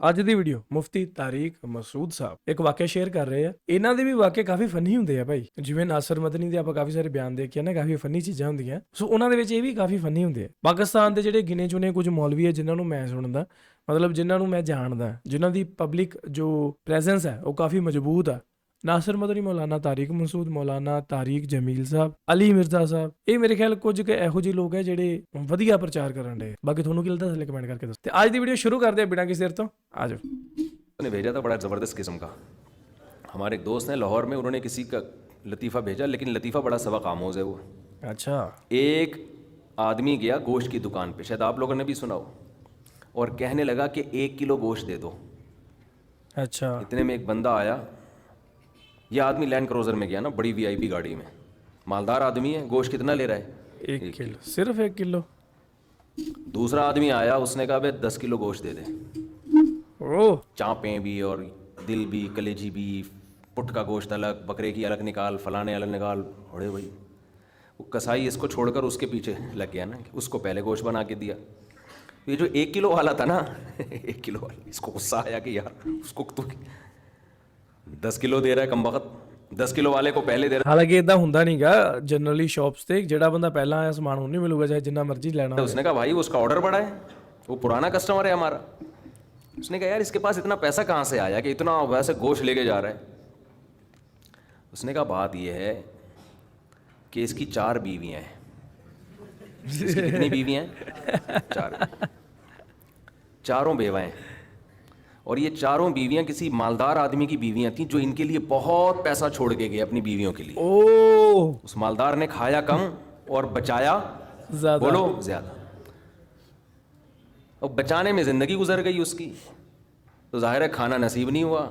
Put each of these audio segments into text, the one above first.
ਅੱਜ ਦੀ ਵੀਡੀਓ ਮੁਫਤੀ ਤਾਰਿਕ ਮਸੂਦ ਸਾਹਿਬ ਇੱਕ ਵਾਕਿਆ ਸ਼ੇਅਰ ਕਰ ਰਹੇ ਆ। ਇਹਨਾਂ ਦੇ ਵੀ ਵਾਕਿਆ ਕਾਫੀ ਫਨੀ ਹੁੰਦੇ ਆ ਭਾਈ। ਜਿਵੇਂ ਨਾਸਰ ਮਦਨੀ ਦੇ ਆਪਾਂ ਕਾਫੀ ਸਾਰੇ ਬਿਆਨ ਦੇਖੇ ਨਾ, ਕਾਫੀ ਫਨੀ ਚੀਜ਼ਾਂ ਹੁੰਦੀਆਂ। ਸੋ ਉਹਨਾਂ ਦੇ ਵਿੱਚ ਇਹ ਵੀ ਕਾਫੀ ਫਨੀ ਹੁੰਦੇ ਆ। ਪਾਕਿਸਤਾਨ ਦੇ ਜਿਹੜੇ ਗਿਣੇ ਚੁਣੇ ਕੁਝ ਮੌਲਵੀ ਆ ਜਿਨ੍ਹਾਂ ਨੂੰ ਮੈਂ ਸੁਣਦਾ, ਮਤਲਬ ਜਿਨ੍ਹਾਂ ਨੂੰ ਮੈਂ ਜਾਣਦਾ, ਜਿਨ੍ਹਾਂ ਦੀ ਪਬਲਿਕ ਜੋ ਪ੍ਰੈਜ਼ੈਂਸ ਹੈ ਉਹ ਕਾਫੀ ਮਜ਼ਬੂਤ ਆ। ਨਾਸਰ ਮਦਨੀ, ਮੌਲਾਨਾ ਤਾਰਿਕ ਮਸੂਦ, ਮੌਲਾਨਾ ਤਾਰਿਕ ਜਮੀਲ ਸਾਹਿਬ, ਅਲੀ ਮਿਰਜ਼ਾ ਸਾਹਿਬ, ਇਹ ਮੇਰੇ ਖਿਆਲ ਕੁਝ ਇਹੋ ਜਿਹੇ ਲੋਕ ਹੈ ਜਿਹੜੇ ਵਧੀਆ ਪ੍ਰਚਾਰ ਕਰਨ ਦੇ। ਬਾਕੀ ਤੁਹਾਨੂੰ ਕੀ ਲੱਗਦਾ ਥੱਲੇ ਕਮੈਂਟ ਕਰਕੇ ਦੱਸੋ। ਤੇ ਅੱਜ ਦੀ ਵੀਡੀਓ ਸ਼ੁਰੂ ਕਰਦੇ ਆ ਬਿਨਾਂ ਕਿਸੇ देर तो। आ जाओ। ने भेजा था बड़ा ज़बरदस्त किस्म का। हमारे एक दोस्त हैं लाहौर में, उन्होंने किसी का लतीफ़ा भेजा, लेकिन लतीफ़ा बड़ा सबक आमोज़ है वो। अच्छा। एक आदमी गया गोश्त की दुकान पे, शायद आप लोगों ने भी सुना हो, और कहने लगा कि 1 किलो गोश्त दे दो। अच्छा। इतने में एक बंदा आया। ये आदमी लैंड क्रूज़र में गया ना, बड़ी VIP गाड़ी में, मालदार आदमी है। गोश्त कितना ले रहा है? 1 किलो, सिर्फ 1 किलो। दूसरा आदमी आया, उसने कहा भाई 10 किलो गोश्त दे दे। ओह। चाँपें भी और दिल भी, कलेजी भी, पुट का गोश्त अलग, बकरे की अलग निकाल, फलाने अलग निकाल। अरे भाई वो कसाई इसको छोड़कर उसके पीछे लग गया ना, उसको पहले गोश्त बना के दिया। ये जो 1 किलो वाला था ना 1 किलो वाला, इसको गुस्सा आया कि यार उसको तो 10 किलो दे रहा है कमबख्त, 10 किलो वाले को पहले दे रहा ਹਾਲਾਂਕਿ ਇਦਾਂ ਹੁੰਦਾ ਨਹੀਂਗਾ ਜਨਰਲੀ ਸ਼ਾਪਸ ਤੇ। ਜਿਹੜਾ ਬੰਦਾ ਪਹਿਲਾਂ ਆਇਆ ਸਮਾਨ ਉਹ ਨਹੀਂ ਮਿਲੂਗਾ ਚਾਹੇ ਜਿੰਨਾ ਮਰਜ਼ੀ ਲੈਣਾ है। उसने कहा भाई उसका ऑर्डर बड़ा है, वो पुराना कस्टमर है हमारा। उसने कहा यार इसके पास इतना पैसा कहाँ से आया कि इतना वैसे गोश्त लेके जा रहा है। उसने कहा बात यह है कि इसकी 4 बीवियाँ हैं। इसकी कितनी बीवियाँ हैं? 4। चारों बेवाएँ, और ये चारों बीवियाँ किसी मालदार आदमी की बीवियाँ थीं जो इनके लिए बहुत पैसा छोड़ के गए अपनी बीवियों के लिए। ओह। उस मालदार ने खाया कम और बचाया ज्यादा। बोलो ज़्यादा। और बचाने में ज़िंदगी गुजर गई उसकी, तो ज़ाहिर है खाना नसीब नहीं हुआ,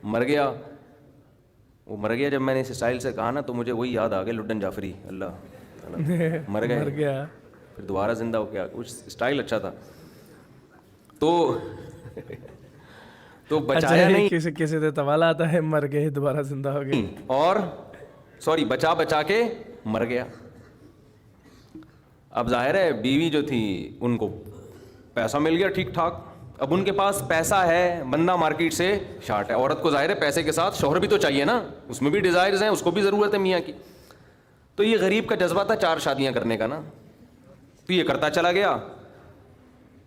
मर गया। वो मर गया जब मैंने इस स्टाइल से कहा ना, तो मुझे वही याद आ गया लुड्डन जाफरी। अल्लाह मर गए, मर गया, फिर दोबारा ज़िंदा हो गया। कुछ स्टाइल अच्छा था तो तो बचाया अच्छा, नहीं, किसी किसी से तवाला आता है मर गए दोबारा जिंदा हो गए, और सॉरी बचा बचा के मर गया। अब जाहिर है बीवी जो थी उनको पैसा मिल गया ठीक ठाक। अब उनके पास पैसा है, बंदा मार्केट से शार्ट है। औरत को जाहिर है पैसे के साथ शौहर भी तो चाहिए ना, उसमें भी डिज़ायर्स हैं, उसको भी ज़रूरत है मियाँ की। तो ये गरीब का जज्बा था 4 शादियाँ करने का ना, तो ये करता चला गया।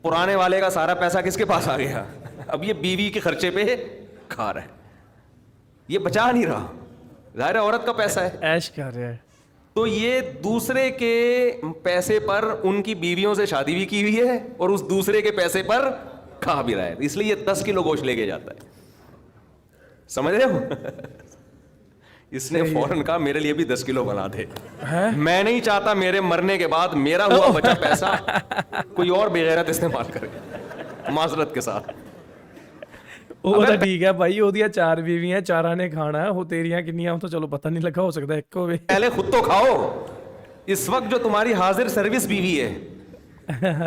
पुराने वाले का सारा पैसा किसके पास आ गया? अब ये बीवी के खर्चे पे खा रहा है, ये बचा नहीं रहा। जाहिर है औरत का पैसा है, ऐश कर रहा है। तो ये दूसरे के पैसे पर उनकी बीवियों से शादी भी की हुई है और उस दूसरे के पैसे पर खा भी रहा है, इसलिए ये 10 किलो गोश्त लेके जाता है। समझ रहे हो? इसने फौरन कहा मेरे लिए भी 10 किलो बना दे। मैं नहीं चाहता मेरे मरने के बाद मेरा हुआ बचा पैसा कोई और बेगैरत इस्तेमाल करे, माजरत के साथ। ਉਹ ਤਾਂ ਠੀਕ ਹੈ ਭਾਈ, ਉਹਦੀਆਂ 4 ਬੀਵੀਆਂ, ਚਾਰਾਂ ਨੇ ਖਾਣਾ। ਉਹ ਤੇਰੀਆਂ ਕਿੰਨੀਆਂ ਉਹ ਤਾਂ ਚਲੋ ਪਤਾ ਨਹੀਂ ਲੱਗਾ, ਹੋ ਸਕਦਾ ਇੱਕ ਹੋਵੇ। पहले खुद तो खाओ। इस वक्त जो तुम्हारी हाजिर सर्विस बीवी है,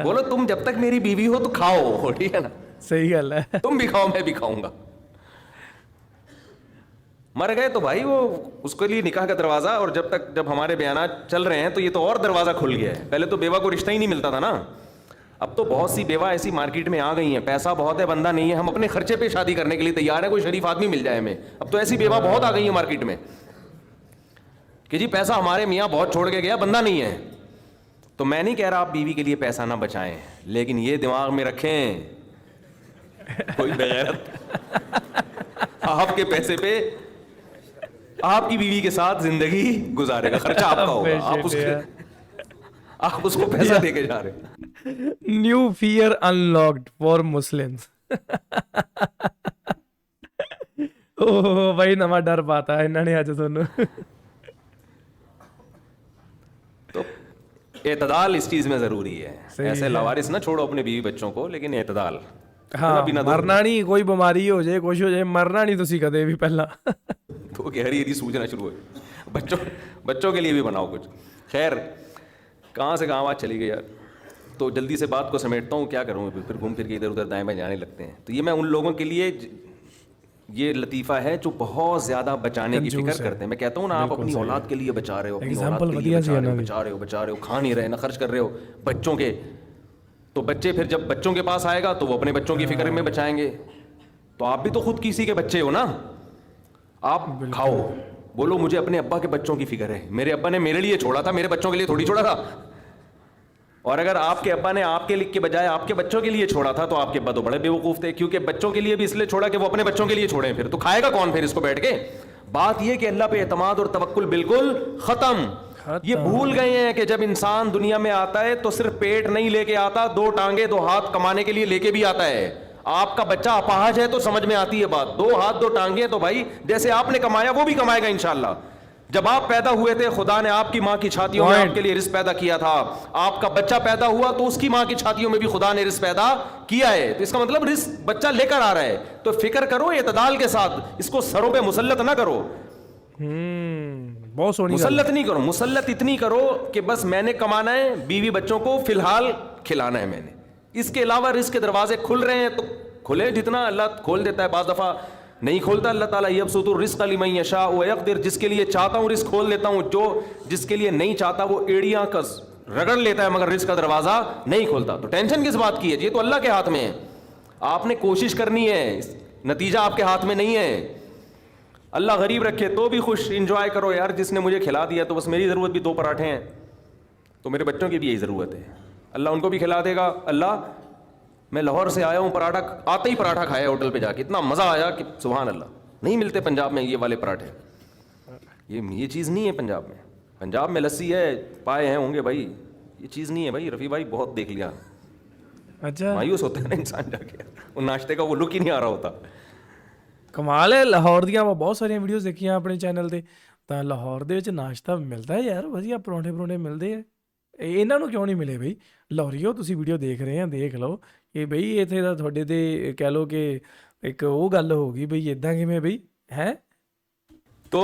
बोलो तुम जब तक मेरी बीवी हो तो खाओ, ठीक है ना? सही गल है। तुम भी खाओ, मैं भी खाऊंगा। मर गए तो भाई वो उसके लिए निकाह का दरवाजा, और जब हमारे बयानात चल रहे हैं तो ये तो और दरवाजा खुल गया है। पहले तो बेवा को रिश्ता ही नहीं मिलता था ना, अब तो बहुत सी बेवा ऐसी मार्केट में आ गई हैं, पैसा बहुत है, बंदा नहीं है, हम अपने खर्चे पे शादी करने के लिए तैयार है, कोई शरीफ आदमी मिल जाए हमें। अब तो ऐसी बेवा बहुत आ गई है मार्केट में कि जी पैसा हमारे मियाँ बहुत छोड़ के गया, बंदा नहीं है। तो मैं नहीं कह रहा आप बीवी के लिए पैसा ना बचाएं, लेकिन ये दिमाग में रखें कोई बेगैरत आपके पैसे पे आपकी बीवी के साथ जिंदगी गुजारेगा, खर्चा आपका होगा, आप उसको पैसा दे के जा रहे हैं। New fear unlocked for Muslims. Oh भाई नवा डर पाता है इन्होंने आज ਤੁਹਾਨੂੰ। तो एतदाल इस चीज में जरूरी है। ऐसे लवारिस ना छोड़ो अपने बीवी बच्चों को, लेकिन एतदाल। हाँ, मरना नहीं, कोई बीमारी हो जाए कुछ हो जाए, मरना नहीं तुसी कदे भी पहला। तो गहरी यदि सूझना शुरू हो। बच्चों के लिए भी बनाओ कुछ। खैर कहाँ से कहाँ बात चली गई यार, तो जल्दी से बात को समेटता हूँ। क्या करूँ, फिर घूम फिर के इधर उधर दाएं बाएं जाने लगते हैं। तो ये मैं उन लोगों के लिए ये लतीफ़ा है जो बहुत ज़्यादा बचाने की फिक्र करते हैं। मैं कहता हूँ ना, आप अपनी औलाद के लिए बचा रहे हो, अपनी औलाद के लिए बचा रहे हो, खा नहीं रहे ना खर्च कर रहे हो, बच्चों के तो बच्चे फिर जब बच्चों के पास आएगा तो वो अपने बच्चों की फिक्र में बचाएंगे। तो आप भी तो खुद किसी के बच्चे हो ना, आप खाओ, बोलो मुझे अपने अब्बा के बच्चों की फिक्र है, मेरे अब्बा ने मेरे लिए छोड़ा था, मेरे बच्चों के लिए थोड़ी छोड़ा था। और अगर आपके अब्बा ने आपके लिए के बजाय आपके बच्चों के लिए छोड़ा था तो आपके अब्बा तो बड़े बेवकूफ थे, क्योंकि बच्चों के लिए भी इसलिए छोड़ा कि वो अपने बच्चों के लिए छोड़े, फिर तो खाएगा कौन फिर इसको बैठ के। बात ये कि अल्लाह पे एतमाद और तवक्कुल बिल्कुल खत्म। ये भूल गए हैं कि जब इंसान दुनिया में आता है तो सिर्फ पेट नहीं लेके आता, दो टांगे दो हाथ कमाने के लिए लेके भी आता है। आपका बच्चा अपाहज है तो समझ में आती है बात, दो हाथ दो टांगे, तो भाई जैसे आपने कमाया वो भी कमाएगा इंशाल्लाह। जब आप पैदा हुए थे खुदा ने आपकी माँ की छातियों में आपके लिए रिस्क पैदा किया था, आपका बच्चा पैदा हुआ तो उसकी माँ की छातियों में भी खुदा ने रिस्क पैदा किया है, तो इसका मतलब रिस्क बच्चा लेकर आ रहा है। तो फिक्र करो इत्तेदाल के साथ, इसको सरों पे मुसल्लत ना करो, बहुत सोनी मुसल्लत नहीं करो, मुसल्लत इतनी करो कि बस मैंने कमाना है, बीवी बच्चों को फिलहाल खिलाना है मैंने, इसके अलावा रिस्क के दरवाजे खुल रहे हैं तो खुले, जितना अल्लाह खोल देता है, बाज़ दफ़ा नहीं खोलता अल्लाह ताला। यबसुतु रिज़्क़ लिमन यशा व यक़दिर, जिसके लिए चाहता हूँ रिस्क खोल देता हूँ, जो जिसके लिए नहीं चाहता वो एड़ियाँ कस रगड़ लेता है मगर रिस्क का दरवाज़ा नहीं खोलता। तो टेंशन किस बात की है, ये तो अल्लाह के हाथ में है, आपने कोशिश करनी है, नतीजा आपके हाथ में नहीं है। अल्लाह गरीब रखे तो भी खुश, इंजॉय करो यार, जिसने मुझे खिला दिया तो बस मेरी ज़रूरत भी 2 पराठे हैं तो मेरे बच्चों की भी यही ज़रूरत है, अल्लाह उनको भी खिला देगा। अल्लाह मैं लाहौर से आया हूँ, पराठा आते ही पराठा खाया होटल पे जाके, इतना मज़ा आया कि सुभान अल्लाह, नहीं मिलते पंजाब में ये वाले पराठे, ये चीज़ नहीं है पंजाब में। पंजाब में लस्सी है, पाए हैं होंगे भाई, ये चीज़ नहीं है भाई। रफ़ी भाई बहुत देख लिया, अच्छा मायूस होता है ना इंसान जाके, वो नाश्ते का वो लुक ही नहीं आ रहा होता। ਕਮਾਲ ਹੈ। ਲਾਹੌਰ ਦੀਆਂ ਮੈਂ ਬਹੁਤ ਸਾਰੀਆਂ ਵੀਡੀਓਜ਼ ਦੇਖੀਆਂ ਆਪਣੇ ਚੈਨਲ ਤੇ, ਤਾਂ ਲਾਹੌਰ ਦੇ ਵਿੱਚ ਨਾਸ਼ਤਾ ਮਿਲਦਾ ਹੈ ਯਾਰ, ਵਧੀਆ ਪਰੌਂਠੇ ਪਰੌਂਠੇ ਮਿਲਦੇ ਆ। ਇਹਨਾਂ ਨੂੰ ਕਿਉਂ ਨਹੀਂ ਮਿਲੇ ਬਈ? ਲਾਹੌਰੀਓ ਤੁਸੀਂ ਵੀਡੀਓ ਦੇਖ ਰਹੇ ਆ, ਦੇਖ ਲਓ ਇਹ ਬਈ ਇੱਥੇ ਦਾ ਤੁਹਾਡੇ ਤੇ ਕਹਿ ਲਓ ਕਿ ਇੱਕ ਉਹ ਗੱਲ ਹੋ ਗਈ ਬਈ, ਇਦਾਂ ਕਿਵੇਂ ਬਈ ਹੈ। तो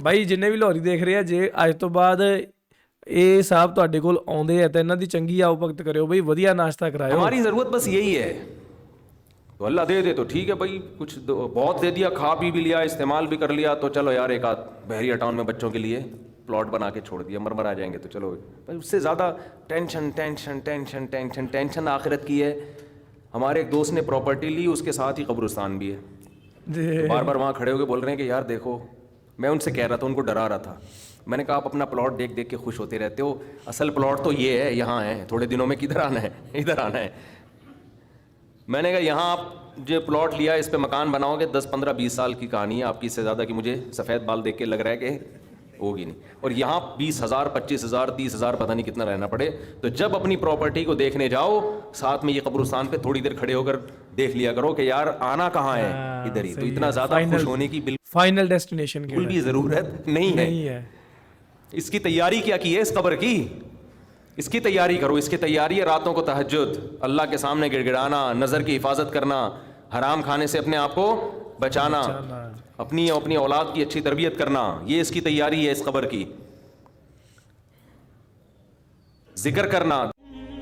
ਬਾਈ ਜਿੰਨੇ ਵੀ ਲਾਹੌਰੀ ਦੇਖ ਰਹੇ ਆ, ਜੇ ਅੱਜ ਤੋਂ ਬਾਅਦ ਇਹ ਸਾਹਿਬ ਤੁਹਾਡੇ ਕੋਲ ਆਉਂਦੇ ਆ ਤਾਂ ਇਹਨਾਂ ਦੀ ਚੰਗੀ ਆਓ ਭਗਤ ਕਰਿਓ ਬਈ, ਵਧੀਆ ਨਾਸ਼ਤਾ ਕਰਾਇਓ। हमारी ज़रूरत बस यही है, तो अल्लाह दे दे तो ठीक है भाई, कुछ बहुत दे दिया, खा पी भी लिया, इस्तेमाल भी कर लिया, तो चलो यार एक आध बहरिया टाउन में बच्चों के लिए प्लॉट बना के छोड़ दिया, मर आ जाएंगे तो चलो भाई। उससे ज़्यादा tension tension tension tension tension आखिरत की है। हमारे एक दोस्त ने प्रॉपर्टी ली, उसके साथ ही कब्रिस्तान भी है, तो बार बार वहाँ खड़े होकर बोल रहे हैं कि यार देखो, मैं उनसे कह रहा था, उनको डरा रहा था, मैंने कहा आप अपना प्लॉट देख देख के खुश होते रहते हो, असल प्लॉट तो ये है, यहाँ है, थोड़े दिनों में किधर आना है, इधर आना है। मैंने कहा यहाँ आप जो प्लॉट लिया इस पे मकान बनाओगे, 10 15 20 साल की कहानी है आपकी, इससे ज़्यादा कि मुझे सफ़ेद बाल देख के लग रहा है कि होगी नहीं। और यहाँ 20,000 25,000 30,000 पता नहीं कितना रहना पड़े। तो जब अपनी प्रॉपर्टी को देखने जाओ, साथ में ये कब्रिस्तान पे थोड़ी देर खड़े होकर देख लिया करो कि यार आना कहाँ है, इधर ही। तो इतना ज़्यादा खुश होने की फाइनल डेस्टिनेशन बिल्कुल भी ज़रूरत नहीं है। इसकी तैयारी क्या की है इस कब्र की, इसकी तैयारी करो। इसकी तैयारी है रातों को तहज्जुद, अल्लाह के सामने गिड़गिड़ाना, नज़र की हिफाजत करना, हराम खाने से अपने आप को बचाना, अपनी अपनी औलाद की अच्छी तरबियत करना, ये इसकी तैयारी है इस कब्र की। जिक्र करना।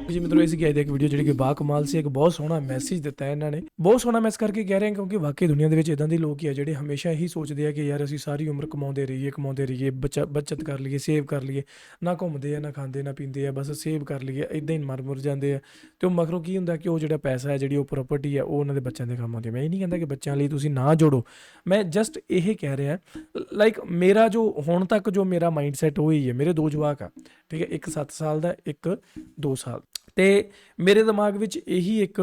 ਜੀ ਮਿੱਤਰੋ, ਇਸ ਗਾਇ ਦੀ ਇੱਕ ਵੀਡੀਓ ਜਿਹੜੀ ਕਿ ਬਾ ਕਮਾਲ ਸੀ, ਇੱਕ ਬਹੁਤ ਸੋਹਣਾ ਮੈਸੇਜ ਦਿੱਤਾ ਹੈ ਇਹਨਾਂ ਨੇ, ਬਹੁਤ ਸੋਹਣਾ ਮੈਸੇਜ ਕਰਕੇ ਕਹਿ ਰਹੇ ਹਨ, ਕਿਉਂਕਿ ਵਾਕਈ ਦੁਨੀਆ ਦੇ ਵਿੱਚ ਇਦਾਂ ਦੇ ਲੋਕ ਹੀ ਆ ਜਿਹੜੇ ਹਮੇਸ਼ਾ ਇਹੀ ਸੋਚਦੇ ਆ ਕਿ ਯਾਰ ਅਸੀਂ ਸਾਰੀ ਉਮਰ ਕਮਾਉਂਦੇ ਰਹੀਏ, ਬੱਚਤ ਕਰ ਲਈਏ, ਸੇਵ ਕਰ ਲਈਏ, ਨਾ ਘੁੰਮਦੇ ਆ, ਨਾ ਖਾਂਦੇ, ਨਾ ਪੀਂਦੇ ਆ, ਬਸ ਸੇਵ ਕਰ ਲਈਏ, ਇਦਾਂ ਹੀ ਮਰ ਜਾਂਦੇ ਆ। ਤੇ ਉਹ ਮਗਰੋਂ ਕੀ ਹੁੰਦਾ ਕਿ ਉਹ ਜਿਹੜਾ ਪੈਸਾ ਹੈ, ਜਿਹੜੀ ਉਹ ਪ੍ਰੋਪਰਟੀ ਹੈ, ਉਹ ਉਹਨਾਂ ਦੇ ਬੱਚਿਆਂ ਦੇ ਕੰਮ ਆਉਂਦੀ ਹੈ। ਮੈਂ ਇਹ ਨਹੀਂ ਕਹਿੰਦਾ ਕਿ ਬੱਚਿਆਂ ਲਈ ਤੁਸੀਂ ਨਾ ਜੋੜੋ, ਮੈਂ ਜਸਟ ਇਹ ਕਹਿ ਰਿਹਾ ਲਾਈਕ ਮੇਰਾ ਜੋ ਹੁਣ ਤੱਕ ਜੋ ਮੇਰਾ ਮਾਈਂਡ ਸੈਟ ਉਹ ਹੀ ਹੈ। ਮੇਰੇ 2 ਜਵਾਕ ਆ, ਠੀਕ ਹੈ, ਇੱਕ 7 ਸਾਲ ਦਾ, ਇੱਕ 2 ਸਾਲ। ਤੇ ਮੇਰੇ ਦਿਮਾਗ ਵਿੱਚ ਇਹੀ ਇੱਕ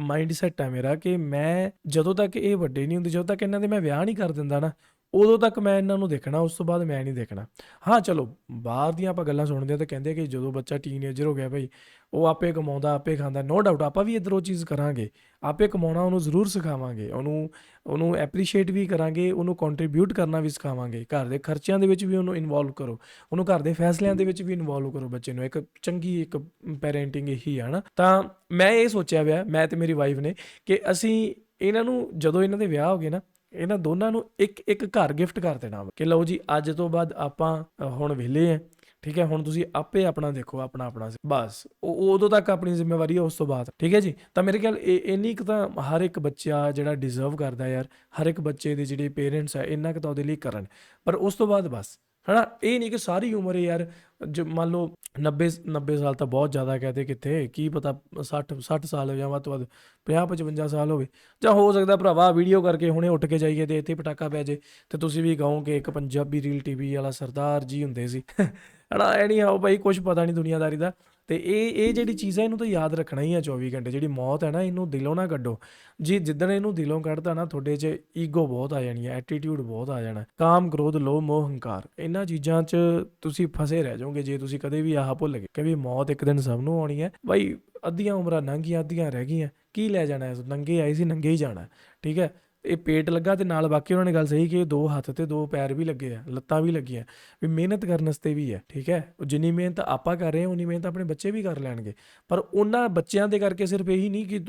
ਮਾਈਂਡ ਸੈਟ ਹੈ ਮੇਰਾ ਕਿ ਮੈਂ ਜਦੋਂ ਤੱਕ ਇਹ ਵੱਡੇ ਨਹੀਂ ਹੁੰਦੇ, ਜਦੋਂ ਤੱਕ ਇਹਨਾਂ ਦੇ ਮੈਂ ਵਿਆਹ ਨਹੀਂ ਕਰ ਦਿੰਦਾ ਨਾ, ਉਦੋਂ ਤੱਕ ਮੈਂ ਇਹਨਾਂ ਨੂੰ ਦੇਖਣਾ, ਉਸ ਤੋਂ ਬਾਅਦ ਮੈਂ ਨਹੀਂ ਦੇਖਣਾ। ਹਾਂ ਚਲੋ ਬਾਹਰ ਦੀਆਂ ਆਪਾਂ ਗੱਲਾਂ ਸੁਣਦੇ ਹਾਂ ਤਾਂ ਕਹਿੰਦੇ ਕਿ ਜਦੋਂ ਬੱਚਾ ਟੀਨਏਜਰ ਹੋ ਗਿਆ ਭਾਈ, ਉਹ ਆਪੇ ਕਮਾਉਂਦਾ, ਆਪੇ ਖਾਂਦਾ, ਨੋ ਡਾਊਟ ਆਪਾਂ ਵੀ ਇੱਧਰ ਉਹ ਚੀਜ਼ ਕਰਾਂਗੇ, ਆਪੇ ਕਮਾਉਣਾ ਉਹਨੂੰ ਜ਼ਰੂਰ ਸਿਖਾਵਾਂਗੇ, ਉਹਨੂੰ ਐਪਰੀਸ਼ੀਏਟ ਵੀ ਕਰਾਂਗੇ, ਉਹਨੂੰ ਕੰਟਰੀਬਿਊਟ ਕਰਨਾ ਵੀ ਸਿਖਾਵਾਂਗੇ, ਘਰ ਦੇ ਖਰਚਿਆਂ ਦੇ ਵਿੱਚ ਵੀ ਉਹਨੂੰ ਇਨਵੋਲਵ ਕਰੋ, ਉਹਨੂੰ ਘਰ ਦੇ ਫੈਸਲਿਆਂ ਦੇ ਵਿੱਚ ਵੀ ਇਨਵੋਲਵ ਕਰੋ ਬੱਚੇ ਨੂੰ। ਇੱਕ ਚੰਗੀ ਇੱਕ ਪੈਰੈਂਟਿੰਗ ਇਹੀ ਆ ਨਾ। ਤਾਂ ਮੈਂ ਇਹ ਸੋਚਿਆ ਹੋਇਆ, ਮੈਂ ਤੇ ਮੇਰੀ ਵਾਈਫ ਨੇ, ਕਿ ਅਸੀਂ ਇਹਨਾਂ ਨੂੰ ਜਦੋਂ ਇਹਨਾਂ ਦੇ ਵਿਆਹ ਹੋ ਗਏ ਨਾ, ਇਹਨਾਂ ਦੋਨਾਂ ਨੂੰ ਇੱਕ ਘਰ ਗਿਫਟ ਕਰ ਦੇਣਾ ਕਿ ਲਓ ਜੀ ਅੱਜ ਤੋਂ ਬਾਅਦ ਆਪਾਂ ਹੁਣ ਵਿਹਲੇ ਆ, ਠੀਕ ਹੈ, ਹੁਣ ਤੁਸੀਂ ਆਪੇ ਆਪਣਾ ਦੇਖੋ, ਆਪਣਾ ਬਸ ਉਦੋਂ ਤੱਕ ਆਪਣੀ ਜ਼ਿੰਮੇਵਾਰੀ ਹੈ, ਉਸ ਤੋਂ ਬਾਅਦ ਠੀਕ ਹੈ ਜੀ। ਤਾਂ ਮੇਰੇ ਖਿਆਲ ਇੰਨੀ ਕੁ ਤਾਂ ਹਰ ਇੱਕ ਬੱਚਾ ਜਿਹੜਾ ਡਿਜ਼ਰਵ ਕਰਦਾ ਯਾਰ, ਹਰ ਇੱਕ ਬੱਚੇ ਦੇ ਜਿਹੜੇ ਪੇਰੈਂਟਸ ਹੈ ਇੰਨਾ ਕੁ ਤਾਂ ਉਹਦੇ ਲਈ ਕਰਨ, ਪਰ ਉਸ ਤੋਂ ਬਾਅਦ ਬਸ ਹਨਾ। ਇਹ ਨਹੀਂ ਕਿ ਸਾਰੀ ਉਮਰ ਯਾਰ ਜੋ ਮੰਨ ਲਓ 90 ਸਾਲ ਤਾਂ ਬਹੁਤ ਜ਼ਿਆਦਾ ਕਹਤੇ, ਕਿੱਥੇ ਕੀ ਪਤਾ 60 ਸਾਲ ਜਾਂ ਵੱਧ ਤੋਂ ਵੱਧ 50-55 ਸਾਲ ਹੋਵੇ, ਜਾਂ ਹੋ ਸਕਦਾ ਭਰਾਵਾ ਵੀਡੀਓ ਕਰਕੇ ਹੁਣੇ ਉੱਠ ਕੇ ਜਾਈਏ ਤੇ ਇੱਥੇ ਪਟਾਕਾ ਪੈ ਜੇ ਤੇ ਤੁਸੀਂ ਵੀ ਕਹੋ ਕਿ ਇੱਕ ਪੰਜਾਬੀ ਰੀਲ ਟੀਵੀ ਵਾਲਾ ਸਰਦਾਰ ਜੀ ਹੁੰਦੇ ਸੀ ਹਨਾ। ਐਨੀ ਆਓ ਭਾਈ, ਕੁਝ ਪਤਾ ਨਹੀਂ ਦੁਨੀਆਦਾਰੀ ਦਾ। ਤੇ ਇਹ ਜਿਹੜੀ ਚੀਜ਼ ਹੈ ਇਹਨੂੰ ਤਾਂ ਯਾਦ ਰੱਖਣਾ ਹੀ ਆ 24 ਘੰਟੇ। ਜਿਹੜੀ ਮੌਤ ਹੈ ਨਾ, ਇਹਨੂੰ ਦਿਲੋਂ ਨਾ ਕੱਢੋ ਜੀ। ਜਿੱਦਣ ਇਹਨੂੰ ਦਿਲੋਂ ਕੱਢਦਾ ਨਾ, ਤੁਹਾਡੇ 'ਚ ਈਗੋ ਬਹੁਤ ਆ ਜਾਣੀ ਹੈ, ਐਟੀਟਿਊਡ ਬਹੁਤ ਆ ਜਾਣਾ, ਕਾਮ ਕ੍ਰੋਧ ਲੋਭ ਮੋਹ ਹੰਕਾਰ, ਇਹਨਾਂ ਚੀਜ਼ਾਂ 'ਚ ਤੁਸੀਂ ਫਸੇ ਰਹਿ ਜਾਓਗੇ ਜੇ ਤੁਸੀਂ ਕਦੇ ਵੀ ਆਹ ਭੁੱਲ ਗਏ ਕਿ ਵੀ ਮੌਤ ਇੱਕ ਦਿਨ ਸਭ ਨੂੰ ਆਉਣੀ ਹੈ। ਬਾਈ ਅੱਧੀਆਂ ਉਮਰਾਂ ਲੰਘ ਗਈਆਂ, ਅੱਧੀਆਂ ਰਹਿ ਗਈਆਂ, ਕੀ ਲੈ ਜਾਣਾ? ਨੰਗੇ ਆਏ ਸੀ, ਨੰਗੇ ਹੀ ਜਾਣਾ, ਠੀਕ ਹੈ। ਇਹ ਪੇਟ ਲੱਗਾ ਤੇ ਨਾਲ ਬਾਕੀ ਉਹਨਾਂ ਨੇ ਗੱਲ ਸਹੀ ਕਿ 2 ਹੱਥ ਤੇ 2 ਪੈਰ ਵੀ ਲੱਗੇ ਆ, ਲੱਤਾਂ ਵੀ ਲੱਗੀਆਂ, ਵੀ ਮਿਹਨਤ ਕਰਨ ਵਾਸਤੇ ਵੀ ਹੈ, ਠੀਕ ਹੈ। ਉਹ ਜਿੰਨੀ ਮਿਹਨਤ ਆਪਾਂ ਕਰ ਰਹੇ ਹਾਂ ਉਨੀ ਮਿਹਨਤ ਆਪਣੇ ਬੱਚੇ ਵੀ ਕਰ ਲੈਣਗੇ। ਪਰ ਉਹਨਾਂ ਬੱਚਿਆਂ ਦੇ ਕਰਕੇ ਸਿਰਫ ਇਹੀ ਨਹੀਂ ਕਿ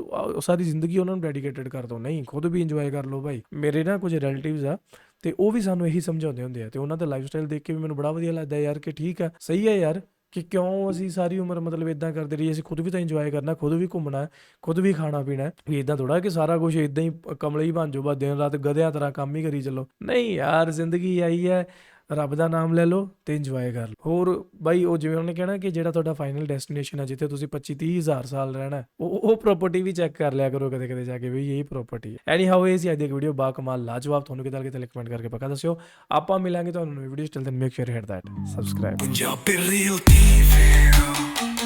ਸਾਰੀ ਜ਼ਿੰਦਗੀ ਉਹਨਾਂ ਨੂੰ ਡੈਡੀਕੇਟਡ ਕਰ ਦਿਓ, ਨਹੀਂ, ਖੁਦ ਵੀ ਇੰਜੋਏ ਕਰ ਲਓ ਭਾਈ। ਮੇਰੇ ਨਾ ਕੁਝ ਰਿਲੇਟਿਵਸ ਆ ਤੇ ਉਹ ਵੀ ਸਾਨੂੰ ਇਹੀ ਸਮਝਾਉਂਦੇ ਹੁੰਦੇ ਆ, ਤੇ ਉਹਨਾਂ ਦਾ ਲਾਈਫ ਸਟਾਈਲ ਦੇਖ ਕੇ ਵੀ ਮੈਨੂੰ ਬੜਾ ਵਧੀਆ ਲੱਗਦਾ ਯਾਰ ਕਿ ਠੀਕ ਆ, ਸਹੀ ਹੈ ਯਾਰ, ਕਿ ਕਿਉਂ ਅਸੀਂ ਸਾਰੀ ਉਮਰ ਮਤਲਬ ਇਦਾਂ ਕਰਦੇ ਰਹੀਏ। ਅਸੀਂ ਖੁਦ ਵੀ ਤਾਂ ਇੰਜੋਏ ਕਰਨਾ, ਖੁਦ ਵੀ ਘੁੰਮਣਾ, ਖੁਦ ਵੀ ਖਾਣਾ ਪੀਣਾ। ਵੀ ਇਦਾਂ ਥੋੜਾ ਕਿ ਸਾਰਾ ਕੁਝ ਇਦਾਂ ਹੀ ਕਮਲੇ ਹੀ ਬਣ ਜਾਓ, ਬਸ ਦਿਨ ਰਾਤ ਗਧਿਆਂ ਤਰ੍ਹਾਂ ਕੰਮ ਹੀ ਕਰੀ ਚੱਲੋ। ਨਹੀਂ ਯਾਰ, ਜ਼ਿੰਦਗੀ ਆਈ ਹੈ, ਰੱਬ ਦਾ ਨਾਮ ਲੈ ਲਓ ਤੇ ਇੰਜੋਏ ਕਰ ਲਓ। ਹੋਰ ਬਾਈ, ਉਹ ਜਿਵੇਂ ਉਹਨੇ ਕਹਿਣਾ ਕਿ ਜਿਹੜਾ ਤੁਹਾਡਾ ਫਾਈਨਲ ਡੈਸਟੀਨੇਸ਼ਨ ਹੈ, ਜਿੱਥੇ ਤੁਸੀਂ 25-30 ਹਜ਼ਾਰ ਸਾਲ ਰਹਿਣਾ, ਉਹ ਪ੍ਰੋਪਰਟੀ ਵੀ ਚੈੱਕ ਕਰ ਲਿਆ ਕਰੋ ਕਦੇ ਕਦੇ ਜਾ ਕੇ, ਵੀ ਇਹ ਪ੍ਰੋਪਰਟੀ ਹੈ। ਐਨੀ ਹਾਊ, ਇਹ ਸੀ ਅੱਜ ਦੀ ਵੀਡੀਓ, ਬਾ ਕਮਾਲ ਲਾਜਵਾਬ। ਤੁਹਾਨੂੰ ਕਿੱਦਾਂ ਲੱਗੀ ਤਾਂ ਕਮੈਂਟ ਕਰਕੇ ਪੱਕਾ ਦੱਸਿਓ। ਆਪਾਂ ਮਿਲਾਂਗੇ ਤੁਹਾਨੂੰ ਨਵੀਂ ਵੀਡੀਓ 'ਚ। Till then make sure hit that subscribe. Punjabi Real TV